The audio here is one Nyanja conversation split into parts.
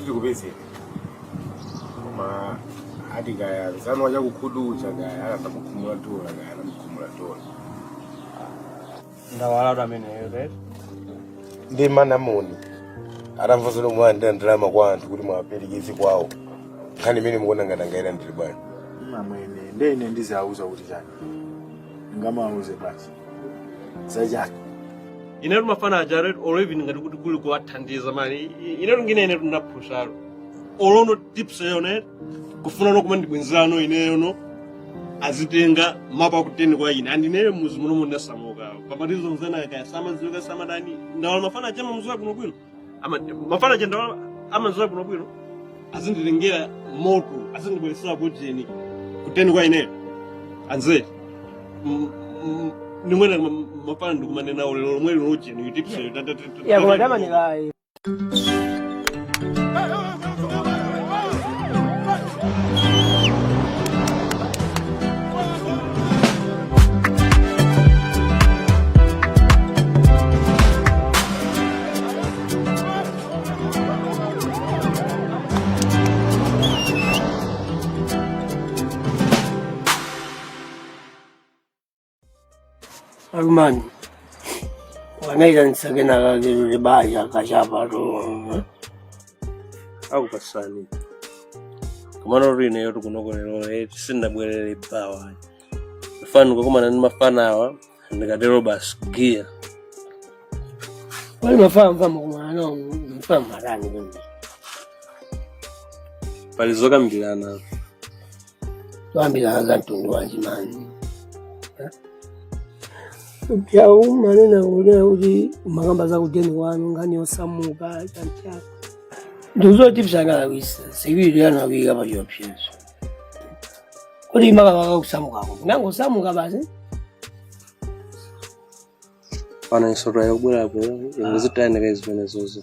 tiri kupezeka koma ati kaya zanu wacha kukhuducha kaya akamukhumula dola kaya anamukhumula dola ndawala ameneyo right ndi manamoni atamvuzira kumwandira ndalama kwa anthu kuti mwaperekeze kwawo nkhani imene mukuona ngati angaira ndili bwanji mamwene ndene ndizauza kuti chani ngamauze basi zachani ine mafana Jared Olivin ngati kuti kuli kuwathandiza mani ine ngine tunaphushalo olono tips yone kufuna nokuma ndibwenzano ineyo no azitenga mapa kuteni kwa ine andine muzi muno munda samoka pamatizo nzana kaya samaziweka samadani ndawala mafana chama muzwa kuno bwino ama mafana chenda amaziweka kuno bwino azindilengera moto azindibwelesa bujeni kuteni kwa ine anze nimwena mafana ndikumanena olelo mweli noje ni tips ya kwa kama ni lai Armani, wanaita nisakena kakiru libaya kashapa tu. Au kasani. Kamano rine yotu kunoko nilole, sinda mwelele ipawa. Mfano kukuma ni mafana hawa, nikatero bas gear. Wali mfama kumana mfama marani bende. Palizoka mbilana. Wambilana zantundu wanjimani. Pia manena uli magamba za kuteni wanu ngani osamuka chancha nduzo tipsanga wisa sibiri yana wiga bayo pyezo kuri magamba kusamuka ko nango samuka basi Pana isoro ya ubura bwe ngizitane kayizibene zozo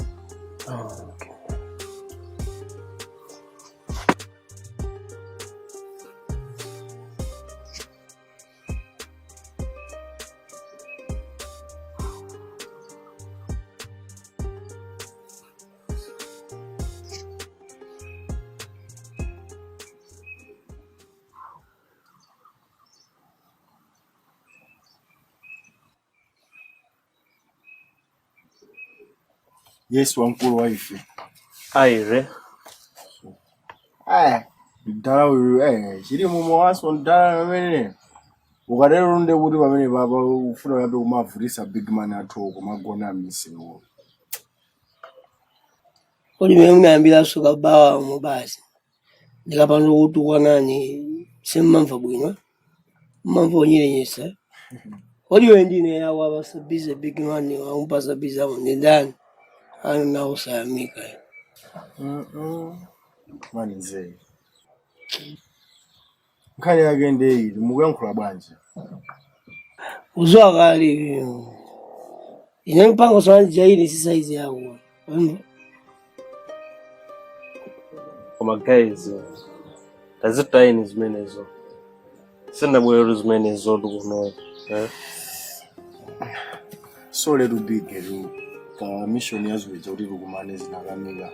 Yesu wankulu waife aire ndala uyu chiri mumo waso ndala amene ukatero runde kuti pamene baba ufuna yabe kumavurisa big man athu kumagona misiwo kuri mwe mnaambira suka bawa mu basi ndikapano kuti kwanani simamva bwino mamva onyenyesa kuri wendine yawa basabize big man wa umpasa biza ndani ana usamika mani nzee nkhani yake ndeyi mukuyankhula bwanji uzwa kali ine mpango sana jaili si size yako koma guys tazitaini zimenezo sina bwero zimenezo dukuno so little big ka mission yazwe kuti kumane zinakamika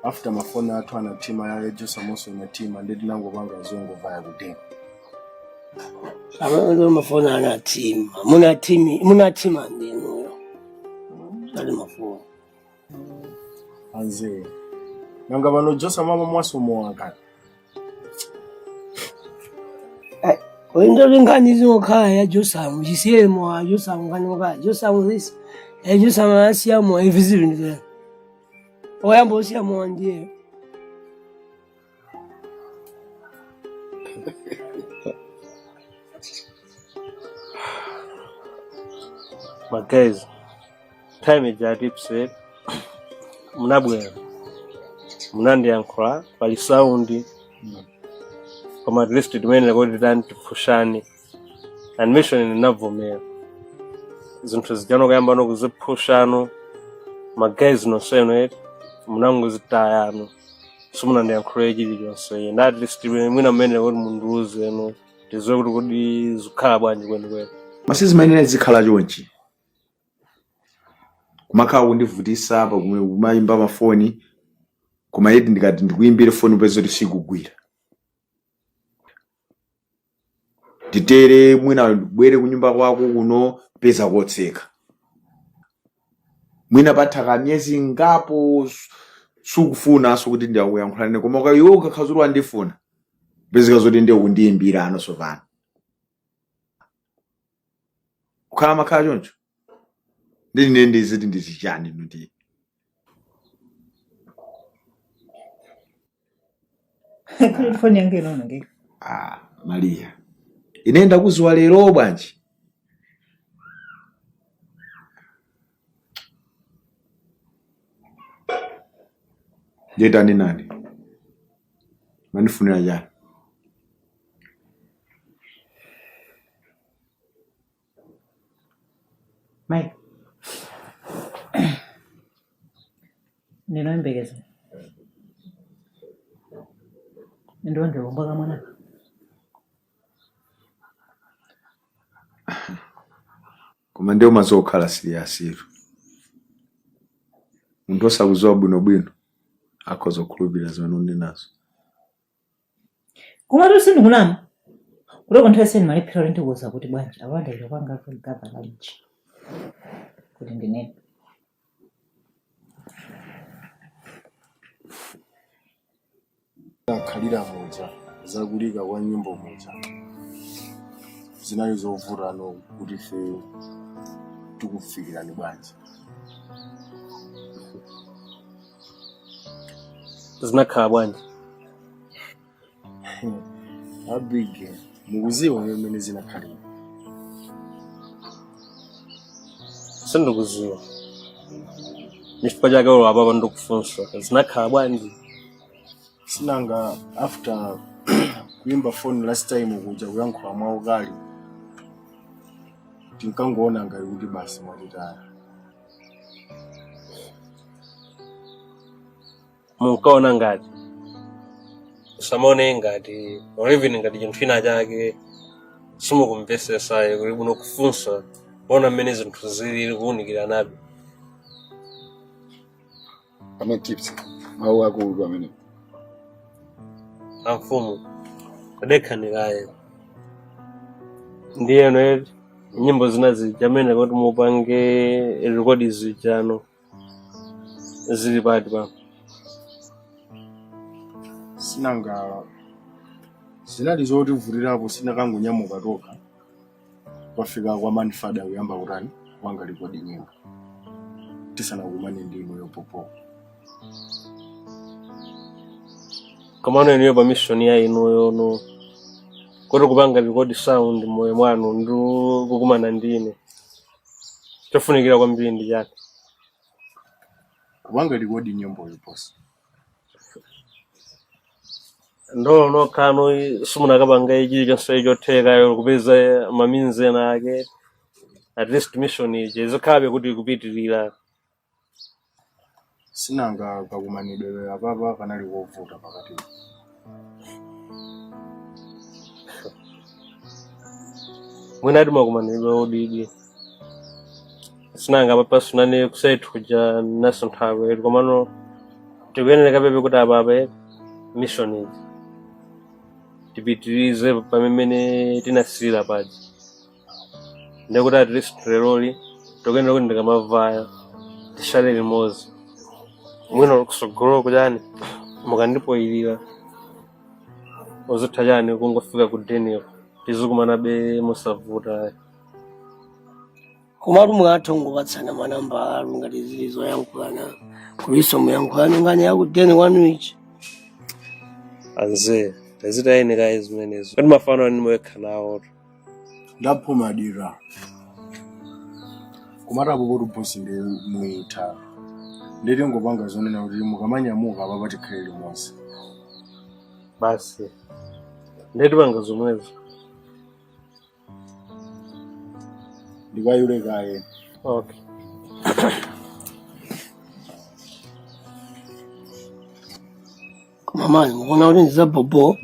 after mafona athu ana team ya Josa Moso na team ndeti nango panga zongo vaya kutenga ndo mafona ana team muna team ndino sali mafona anze nanga bano Josa mama mwasomo wanga ndo lingani zokaya Josa mjisemo Josa ngani ngaka Josa this Josa masia mo invisible ndile oyambo sia mo ndiye but guys time is at episode mnabwera mnandi yankula pali sound kama at least tumenera kuti tani tipushane and mission inavomera zinthu zijano kuyamba no kuzipushano ma guys no seno munango zitayano simunandi yankula chilichonse and at least mwina mmenera kuti munduze no tizwe kuti zikhala bwanji kwenikweni masizi manene zikhala chonchi kumakhala kundivutisa pa kumayimba mafoni koma iti ndikati ndikuimbire foni upeze kuti sikugwira. Titere mwina bwere kunyumba kwako kuno peza kotseka. Mwina pathaka myezi ngapo sukufuna kuti ndiyakuyankhulane koma iwe ukakhazulwa ndifuna. Pezeka zoti ndiye kundiyimbira ano sopano. Kukhala makhala choncho. Ndine ndiziti ndizichani ndi. Foni yangu inoona ngeke. Maria. Inenda kuziwa lero bwanji. Jeta ni nani? Manifunira jana. Mike. Ndinombekeza. Ndonde umbaga mwana. Koma ndio mazokhala serious. Muntu osakuziwa bwino akhoza kukhulupirira zimene uli nazo. Koma tusini kunama. Kuloko ntwese maliphiro lenti kuza kuti bwanji awanda ile kwanga kugaba lunch. Kuti ndinene. Khalira moja zakulika kwa nyimbo moja zinayo zovuta no kuti fe tikufikira ni bwanji. Zinakhala bwanji. Abige mukuziwa mmene zinakhalira. Sindikuziwa. Nchifukwa chake ulo apa ndikufunsa. Zinakhala bwanji. Sinanga after kuimba phone last time kuja kuyankhula mwawo kali. Tinkangoona ngati kuti basi mwatitaya. Munkaona ngati. Usamone ngati or even ngati chinthu china chake simukumvesesa kuli bwino kufunsa ona mmene zinthu zili kuunikira nabe. Ame tips mawu akulu amene. Amfumu adekhaniraye ndiye no nyimbo zinazi jamene kuti mupange rekodi zijano zili pati pa. Sinanga zinali zoti vurirapo sinakangonyamuka toka kwafika kwa manfada kuyamba kutani wanga rekodi nyimbo tisana kumane ndimo yopopo. Kama niyo pa mission ya ino no kuti kupanga rekodi sound moyo mwanu ndu kukumana ndine tofunikira kwambiri ndi chake Wanga rekodi nyimbo yoposa. ndo no kano simunakapanga ichi chonse chotheka kupeza maminzi ake at least mission ije zikhabe kuti kupitirira. Sinanga pakumanidwe apapa kanali kovuta pakati. Mwina adi makumanidwe odidi sinanga papasunane kusaitu kuja naso nthawe komano tikuyenera kapepe kuti apapa mission iji tipitirize pamene tinasira paja ndekuti at least leloli tikuyenera kuti ndikamavaya tishale limodzi mwina kusogolo kujani mukandipoyilira uzitha chani kungofika kudeniko tizikumana be musavuta. Komatu mwathu ngopatsana manamba alu ngati zili zoyankhulana kuliso muyankhulana ngani yakudeni wanu ichi. Anze tazitayenera izimenezo kuti mafano ni mwekha nawo Ndaphuma dira. Kumata popo bosi ndi muita. Ndiri ngopanga zonena kuti mukamanyamuka apa patikhalire limodzi. basi ndetipanga zomwezo. Ndikayule kaye. Okay. Koma mani mukuona kuti ndizabobo.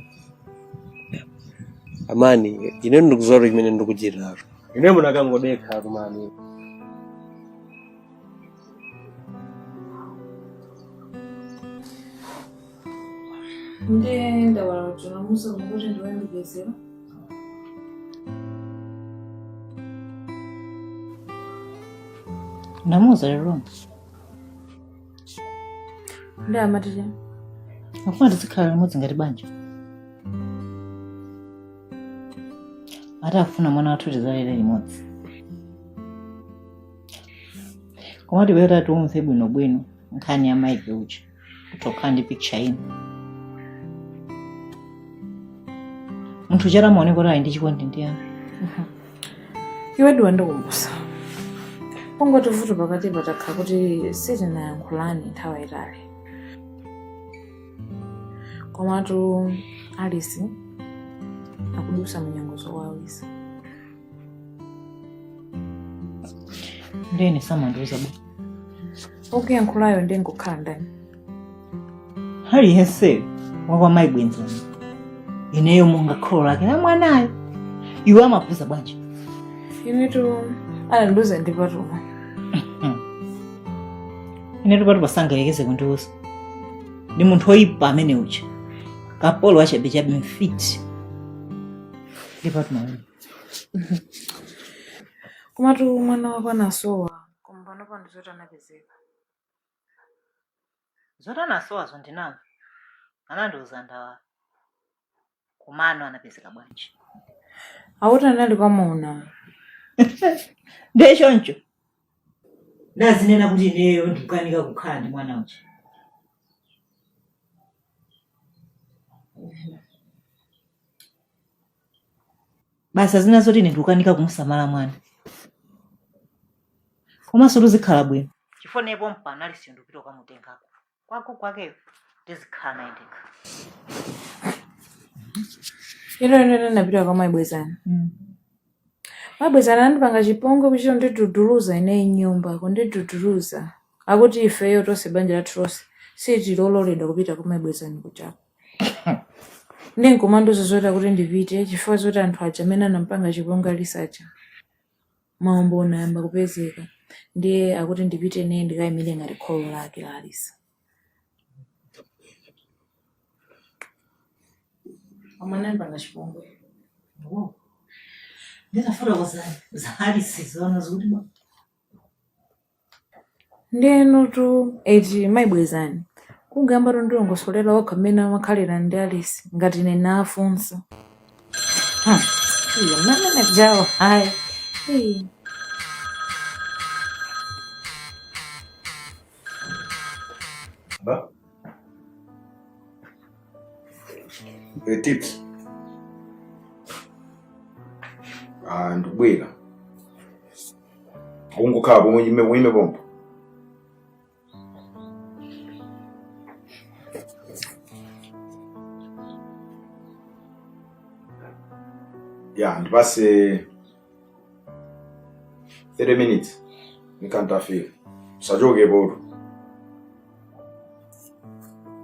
Amani ine ndikuzola chimene ndikuchitaro ine munakangodekha kumani. Ndenda wala musa kumkuti ndiwayembekeza. Ndamuza lero. Ndi amatija. Afuna tizikhala limodzi ngati banja. Ati afuna mwana wathu tizalere limodzi. Koma tiwera tiwumve bwinobwino nkhani ya Mike uja. Kutokhala ndi picture ino. Munthu chara maoneko ali ndi chikondi ndiyani. Iwe ndiwandikumbusa. Pongoti vuto pakati patakhala kuti sitinayankhulani nthawi itali. Komatu Alice akudusa munyango zowawisa. Ndeni samandiuza bwa. Okuyankhulayo ndi nkukhala ndani. Hali yense wakwa Mike bwenzani. Ineyo munga kholo lake na mwanayo. Iwe amapuza bwanje. Inetu alanduza ndipatuma. Inetu patu pasangalekeze kundiuza. Ndi munthu oyipa amene uja. Kapolo wachabechabe mfiti. Ndipatuma wena. Komatu mwana wako anasowa. Koma panopa ndizoti anapezeka. Zota nasowazo ndinamva. Anandiuza ndawa. Kumano anapezeka bwanje. Awuti anali kwamuna. Ndechoncho. Ndazinena kuti ineyo ndikukanika kukhala ndi mwana uja. Basa zina zoti ndikukanika kumusamala mwana. Koma sulu zikhala bwino. Chifonepo mpano ali sindu pito kamutengako. Kwakeyo ndizikhala naye ndekha. Ino napita kwa maibwezana. Maibwezana andipanga chipongwe kuchito ndiduduluza ineyi nyumba kundiduduluza. Akuti ifeyo tonse banja lathu lonse sitilololedwa kupita kwa maibwezana kuchako. Ndi nkomanduzo zoti kuti ndipite chifukwa zoti anthu aja amene anampanga chipongwe alisaja. Maombo onayamba kupezeka. Ndiye akuti ndipite ne ndikayimire ngati kholo lake la Alisa. Amana mpanga chipongwe. Ndinafura za Alisa zona zkuti ba. Ndiyeno tu eti maibwezani. Kugamba ndongosolera wakha amene amakhalira ndi Alisa ngati nena afunsa. Iya mama najawa hai. Ba? Tips. Ndubwera. Akungokhala pomwe wime pompo. Ya, ndipase 30 minutes. Nikantafika. Usachoke poto.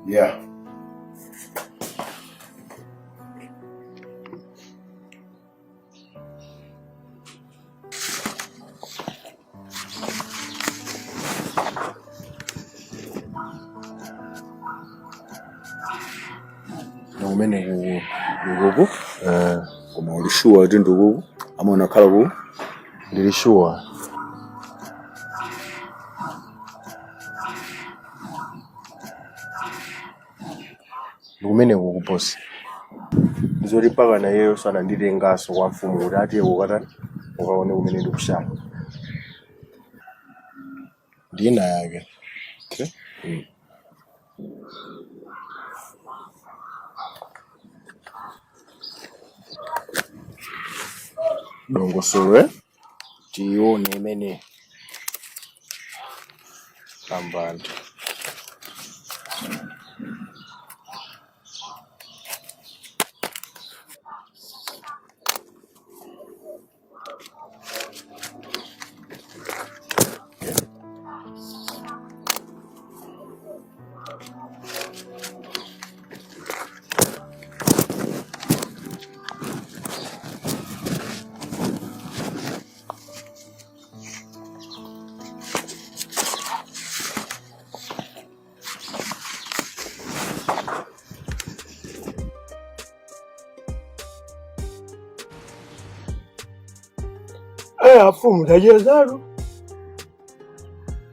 Yeah. Umene kuku koma ulishuwa kuti ndikuku ama unakhala ku ndilishuwa ndikumene kuku bosi ndizoti mpaka na yeyo sana nditengaso kwa mfumu kuti atiye kukatani ukaone kumene ndikushaka ndina yake. Okay. Dongosolo tione imene pambanda Afumu tachezalo.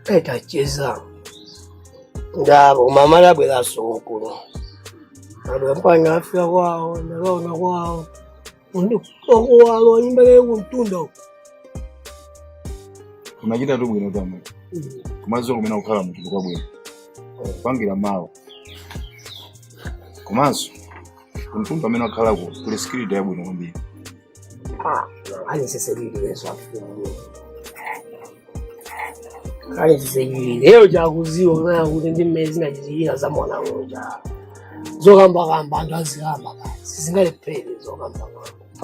Tacheza. Ndabo mama labwera sokolo. Abapanga afya kwao, naona kwao. Undi kwao imbele kuntunda. Unachita tu bwino kama. Kumazo kumena ukhala mtu kwa bwino. Pangira mawo. Kumazo. Kuntunda amene akhala ku kuli skill ya bwino kwambiri. Ali sese lilezo afumu. Ali sese leo jakuziwa ngaya kuti ndi mmezi najizira za mwana ngoja. Zokamba kamba ndazihamba basi. Singalephele zokamba.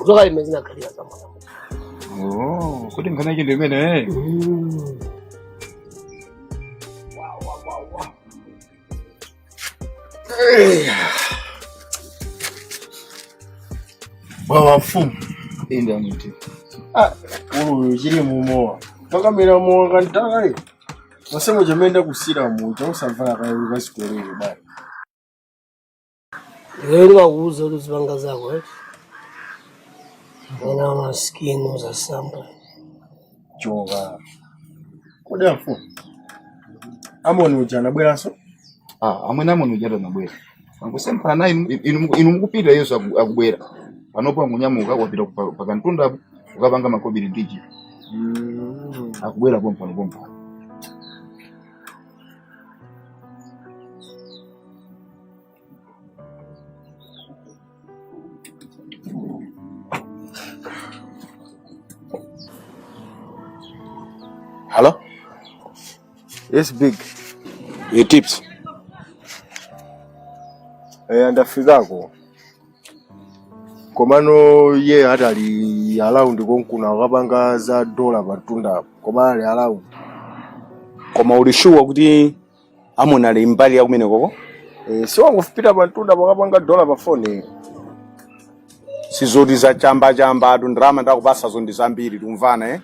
Zokali mmezi nakhalira za mwana ngoja. Oh, kuti ngana chinde mene Baba mfumu. inda mti. Uyu chiri mumowa. Pakamera mowa kantaka. Masemo jamenda kusira mu, chamusamvana kayo kasikole bali. Leo wakuuza uzipanga zako Wana maskini za samba. Choga. Kodi mfumu. Amoni ujana bweraso? Amwe namo nujata na bwera. Angusempana na inu mukupita Yesu akubwera. Panopa munyamuka kwapita pakantunda ukapanga makobiri ndiji. Akubwera pompa. Hello? Yes, big. Your tips. Ndafikako. Komano ye atali around konkuna akapanga za dola patunda. Koma ali around. Koma ulishuwa kuti amona ali mbali ya kumene koko? Si wangu fipita patunda pakapanga dola pa phone. Sizoti za chamba ndrama ndakupasa zondi zambiri tumvana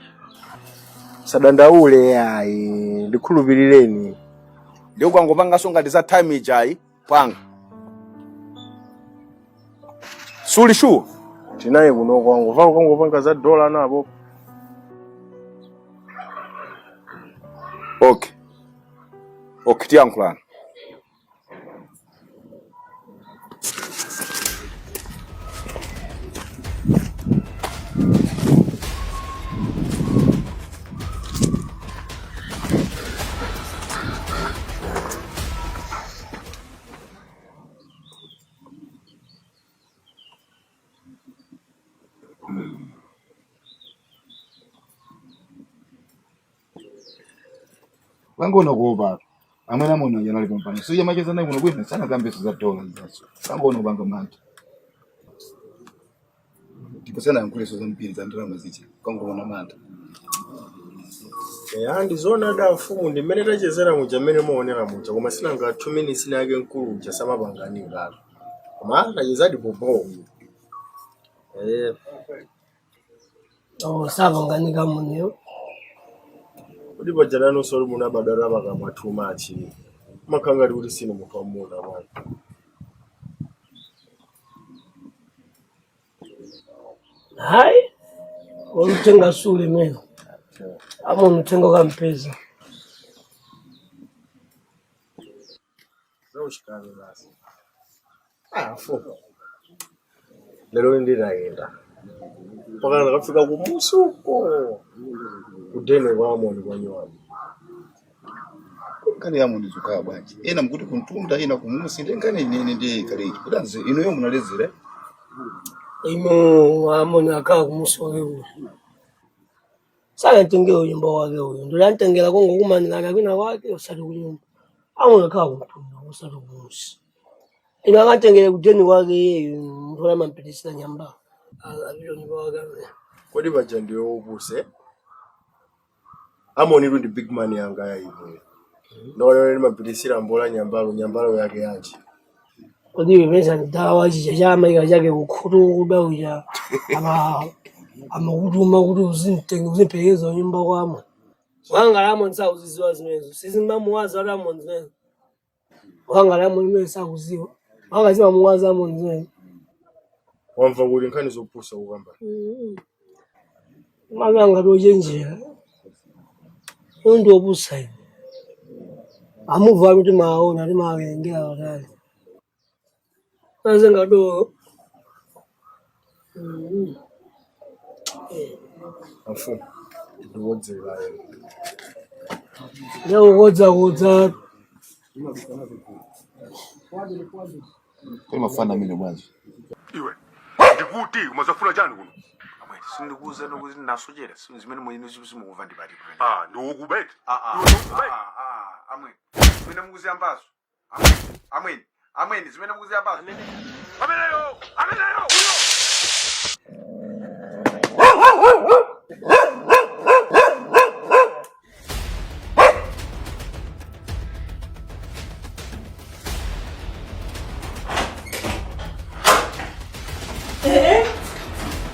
Sadandaule yayi ndikhulupirireni. Ndio kwangopanga songa za time ijayi panga. Suli shu Tinaye kuno kwangopanga za dola nabo. Okay. Tiyankulana. Wangona kuopa. Amwe namo nujana lipompani. Sija macheza naye kuno kwenda sana kambe za dola zaso. Wangona ubanga manta. Tipo sana yankuleso za mpiri za ndrama zichi. Wangona manta. Andi zona da mfumu ndimene tachezera muja mmene muonera muja koma sina nga 2 minutes nake nkulu uja samapangani ngalo. Koma tachezadi bobo. Sapanganika munyo. Kodi bajana no solo muna badara bakamwa too much. Makangari kuti sino mutu wa muna mwana. Hai. Wamtenga sule meno. Ama mtengo kampeza. Ushikane basi. Mfumu. Lero ndinaenda. Paka nakafika kumusuko. Udene kwa amoni kwa nyuani. Kani ya muni zukaa bwanji. Ena mkuti kuntunda ina kumusi ndengane nini ndi kaleji. Kudanze ino yo munalezire. Imo amoni akaa kumusuko wewe. Saka ntengela uyimbo wake uyu. Ndola ntengela kongo kumanira kwina kwake usali kuyimba. Amoni akaa kuntunda usali kumusi. Ina kantengele kudeni kwake yeyo ndola mampitisira nyamba. Abilo nyimbo wake. Kodi baja ndiyo ubuse. Amoni ndi big man yanga ya hivi. Ndola mampitisira mbola nyambalo yake yanchi. Kodi pesa ndawa chama ikachake kukhulu kuda uja amakutuma kuti uzimpekezo nyumba kwamwe wanga lamo nsakuziziwa zimezo sizimamuwaza lamo nzezo wanga lamo imene sakuziwa wanga zimamuwaza lamo nzezo Wamva kuti nkhani zopusa kukamba. Maganga dojenjera. Ndo obusa. Amuva kuti maona ndi mawengera watali. Nazenga do. Afu. Ndiwodzera. Ndawodza. Kama fana mimi mwanzo. Iwe. Ndikuti umazafuna chani kuno? Amwe sindikuza nokuthi nasojera zimene mwenye simukuva ndibati. Ndokubetha. Amwe. Zimene mukuziya mbazo. Amwe zimene mukuziya mbazo. Ameneyo.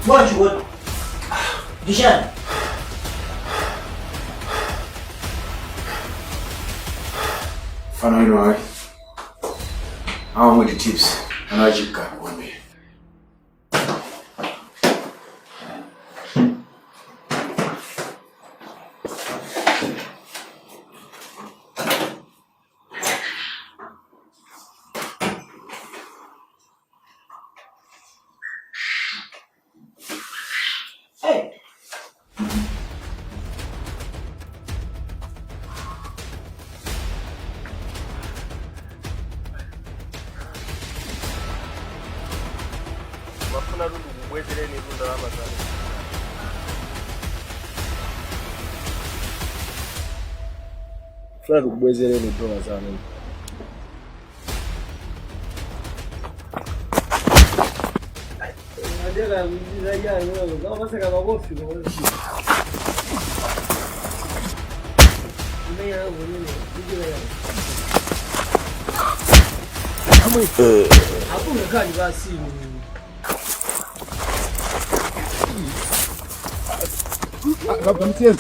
What? Dishan. Fana hilo hai. Hawa mwedi tips. Anajika kwambie. Wafuna rundu kubwezereni ndalama zanu. Funa kubwezereni dola zanu. Ndega mziza ya wewe. Kama basi kama bofi kwa wewe. Mmeya wewe. Hapo umekaa ni basi.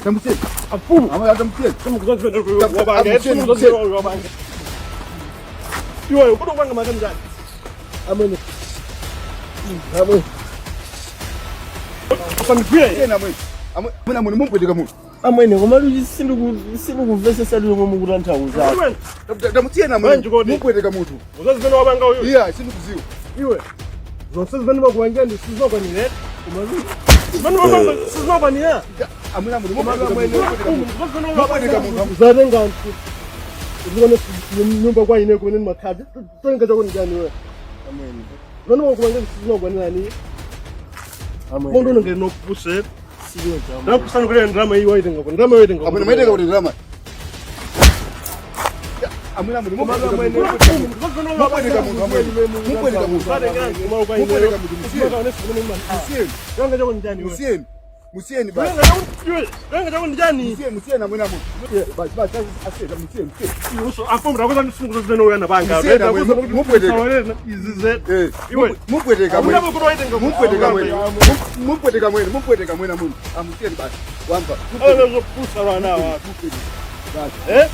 Kamtie. Afu. Ama kamtie. Kama kuzote wabange. Iwe uko kwanga madam zani. Amene. Fanipie na mwe. Amwe mwe mumpweteka mu. Amene komalu sindikuvesesa lyo mukutantauza. Ndamutie na mwe. Mumpweteka mutu. Uzozi zene wabanga uyu. Iya, sindikuziwa. Iwe. Zonse zene bakuwanja ndi sizokwa ni net. Umazi. Zene wabanga sizokwa ni ya. Amuna mwe mumpweteka mutu. Zarenga nti. Uzone nyumba kwa ine kuneni makadi. Tonga chako njani wewe. Amene. Zene wakuwanja ndi sizokwa ni nani. Amene. Mondo ngene no push. Siyo jamu. Ndakusana kule drama hii waitenga kwa. Drama waitenga. Amuna mweteka kuti drama. Amuna mwe mumpweteka mutu. Mumpweteka mutu. Mumpweteka mutu. Mumpweteka mutu. Musieni basi. Kanga chako njani? Musieni na mwena mutu. Basi asema musieni. Uso afomu rakoza ndisunguzo zene uyana banga. Mumpweteka mwena mutu. Musieni basi. Wamba. Ayo pusa rana wa. Eh?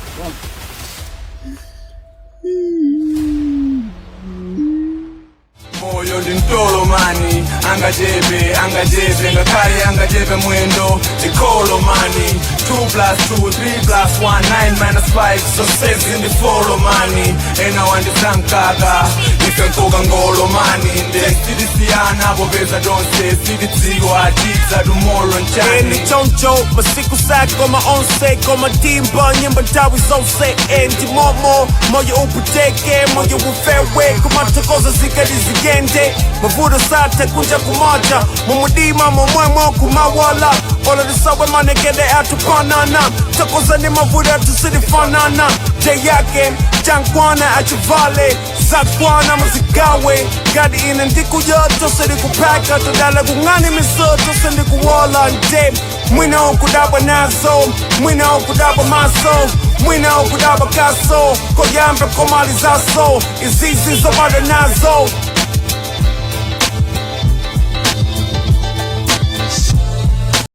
Moyo ndi mtolo mani, angajebe, ngakale angajebe mwendo, ikolo mani, 2+2, 3+1, 9-5, so 6 in the follow mani, ena wandi zankaga, ife nkoga ngolo mani, nde sidisiana, bobeza donse, siditiwa, jiza, dumolo nchani. Eni choncho, masiku sako, ma onse, koma timba, nyimba tawi zonse, endi momo, moyo uputeke, moyo ufewe, kumatokoza zikadi zigende, mavuda sate kunja kumoja, mumudima momwemo kumawala, ola disawe manegede atupanana, takoza ni mavuda tusidifanana, je yake, jankwana achivale, zakwana mzigawe, gadi ina ndiku yoto sidi kupaka, todala kungani misoto sidi kuwala nde, mwina okudaba nazo, mwina okudaba maso, mwina okudaba kaso, koyambe komalizaso, izizi zobada nazo,